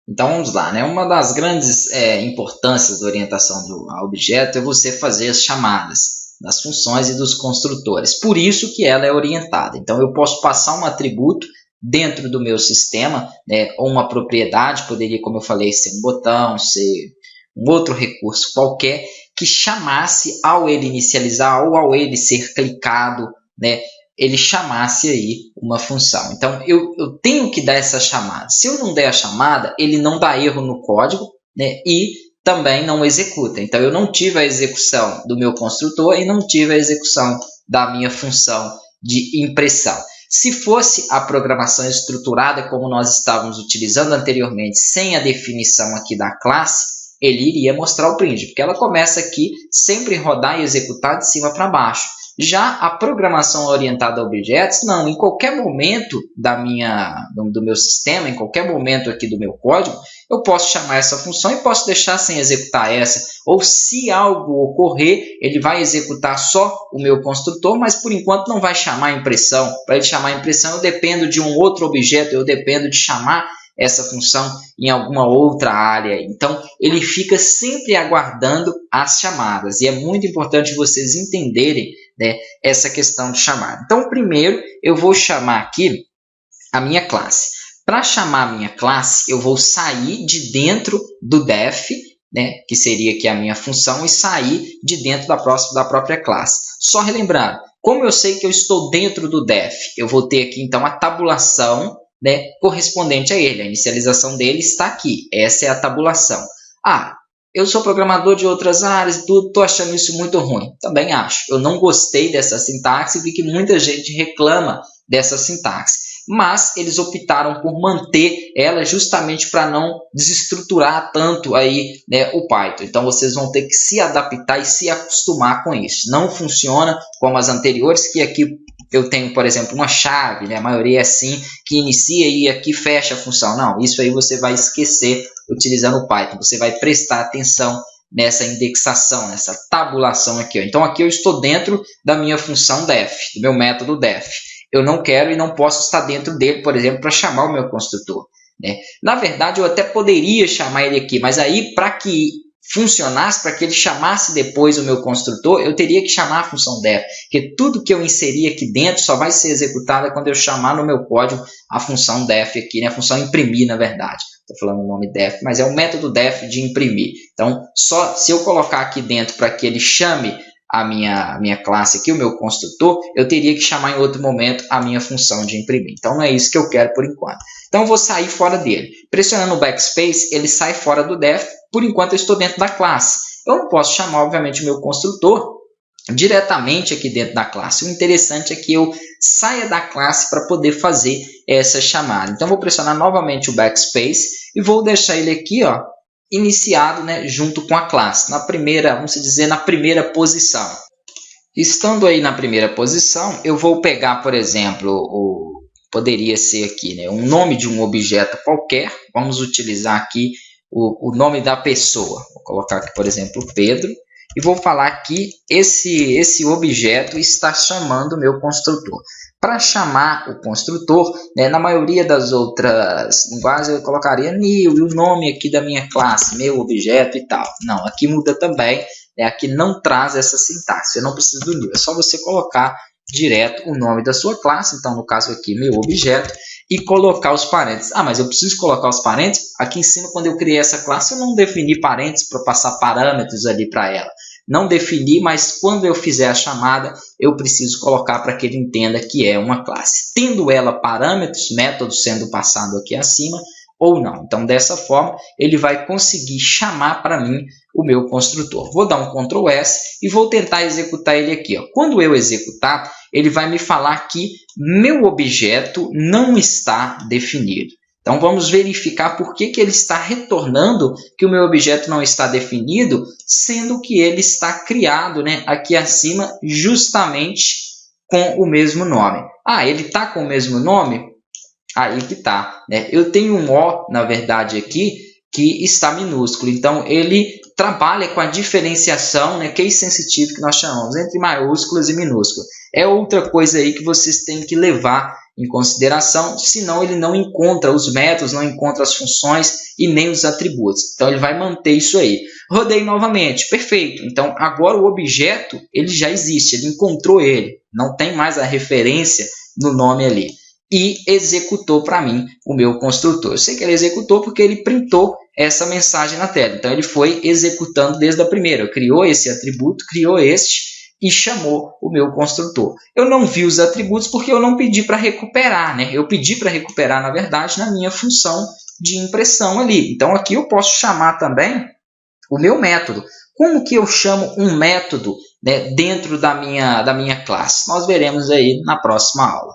Então vamos lá, né? Uma das grandes importâncias da orientação a objeto é você fazer as chamadas das funções e dos construtores. Por isso que ela é orientada. Então eu posso passar um atributo dentro do meu sistema, né, ou uma propriedade, poderia, como eu falei, ser um botão, ser um outro recurso qualquer, que chamasse ao ele inicializar ou ao ele ser clicado, né, ele chamasse aí uma função. Então, eu tenho que dar essa chamada. Se eu não der a chamada, ele não dá erro no código, né, e também não executa. Então, eu não tive a execução do meu construtor e não tive a execução da minha função de impressão. Se fosse a programação estruturada como nós estávamos utilizando anteriormente, sem a definição aqui da classe, ele iria mostrar o print, porque ela começa aqui sempre rodar e executar de cima para baixo. Já a programação orientada a objetos, não, em qualquer momento do meu sistema, em qualquer momento aqui do meu código, eu posso chamar essa função e posso deixar sem executar essa. Ou se algo ocorrer, ele vai executar só o meu construtor, mas por enquanto não vai chamar a impressão. Para ele chamar a impressão, eu dependo de um outro objeto, eu dependo de chamar essa função em alguma outra área. Então, ele fica sempre aguardando as chamadas. E é muito importante vocês entenderem, né, essa questão de chamada. Então, primeiro, eu vou chamar aqui a minha classe. Para chamar a minha classe, eu vou sair de dentro do def, né, que seria aqui a minha função, e sair de dentro da própria classe. Só relembrando, como eu sei que eu estou dentro do def, eu vou ter aqui, então, a tabulação, né, correspondente a ele. A inicialização dele está aqui. Essa é a tabulação. Ah, eu sou programador de outras áreas, estou achando isso muito ruim. Também acho. Eu não gostei dessa sintaxe e vi que muita gente reclama dessa sintaxe. Mas eles optaram por manter ela justamente para não desestruturar tanto aí, né, o Python. Então vocês vão ter que se adaptar e se acostumar com isso. Não funciona como as anteriores, que aqui eu tenho, por exemplo, uma chave, né? A maioria é assim, que inicia e aqui fecha a função. Não, isso aí você vai esquecer utilizando o Python. Você vai prestar atenção nessa indexação, nessa tabulação aqui. Ó. Então, aqui eu estou dentro da minha função def, do meu método def. Eu não quero e não posso estar dentro dele, por exemplo, para chamar o meu construtor. Né? Na verdade, eu até poderia chamar ele aqui, mas aí, para que funcionasse, para que ele chamasse depois o meu construtor, eu teria que chamar a função def, porque tudo que eu inserir aqui dentro só vai ser executada quando eu chamar no meu código a função def aqui, né? A função imprimir, na verdade. Estou falando o nome def, mas é o método def de imprimir. Então, só se eu colocar aqui dentro para que ele chame a minha classe aqui, o meu construtor, eu teria que chamar em outro momento a minha função de imprimir. Então, não é isso que eu quero por enquanto. Então, eu vou sair fora dele. Pressionando o backspace, ele sai fora do def. Por enquanto, eu estou dentro da classe. Eu não posso chamar, obviamente, o meu construtor diretamente aqui dentro da classe. O interessante é que eu saia da classe para poder fazer essa chamada. Então, eu vou pressionar novamente o backspace e vou deixar ele aqui, ó, iniciado, né, junto com a classe, na primeira, vamos dizer, na primeira posição. Estando aí na primeira posição, eu vou pegar, por exemplo, poderia ser aqui, né, um nome de um objeto qualquer. Vamos utilizar aqui o nome da pessoa. Vou colocar aqui, por exemplo, Pedro. E vou falar que esse objeto está chamando o meu construtor. Para chamar o construtor, né, na maioria das outras linguagens eu colocaria new e o nome aqui da minha classe, meu objeto e tal. Não, aqui muda também, né, aqui não traz essa sintaxe, eu não preciso do new, é só você colocar direto o nome da sua classe, então no caso aqui meu objeto, e colocar os parênteses. Ah, mas eu preciso colocar os parênteses? Aqui em cima, quando eu criei essa classe, eu não defini parênteses para passar parâmetros ali para ela. Não defini, mas quando eu fizer a chamada, eu preciso colocar para que ele entenda que é uma classe. Tendo ela parâmetros, métodos sendo passado aqui acima, ou não. Então, dessa forma, ele vai conseguir chamar para mim o meu construtor. Vou dar um Ctrl S e vou tentar executar ele aqui. Ó. Quando eu executar, ele vai me falar que meu objeto não está definido. Então, vamos verificar por que ele está retornando que o meu objeto não está definido, sendo que ele está criado, né, aqui acima justamente com o mesmo nome. Ah, ele está com o mesmo nome? Aí que está. Né? Eu tenho um O, na verdade, aqui, que está minúsculo. Então, ele trabalha com a diferenciação, né, case sensitive, que nós chamamos, entre maiúsculas e minúsculas. É outra coisa aí que vocês têm que levar em consideração, senão ele não encontra os métodos, não encontra as funções e nem os atributos. Então ele vai manter isso aí. Rodei novamente, perfeito. Então agora o objeto ele já existe, ele encontrou ele, não tem mais a referência no nome ali. E executou para mim o meu construtor. Eu sei que ele executou porque ele printou essa mensagem na tela. Então ele foi executando desde a primeira. Criou esse atributo, criou este e chamou o meu construtor. Eu não vi os atributos porque eu não pedi para recuperar, né? Eu pedi para recuperar, na verdade, na minha função de impressão ali. Então aqui eu posso chamar também o meu método. Como que eu chamo um método, né, dentro da minha classe? Nós veremos aí na próxima aula.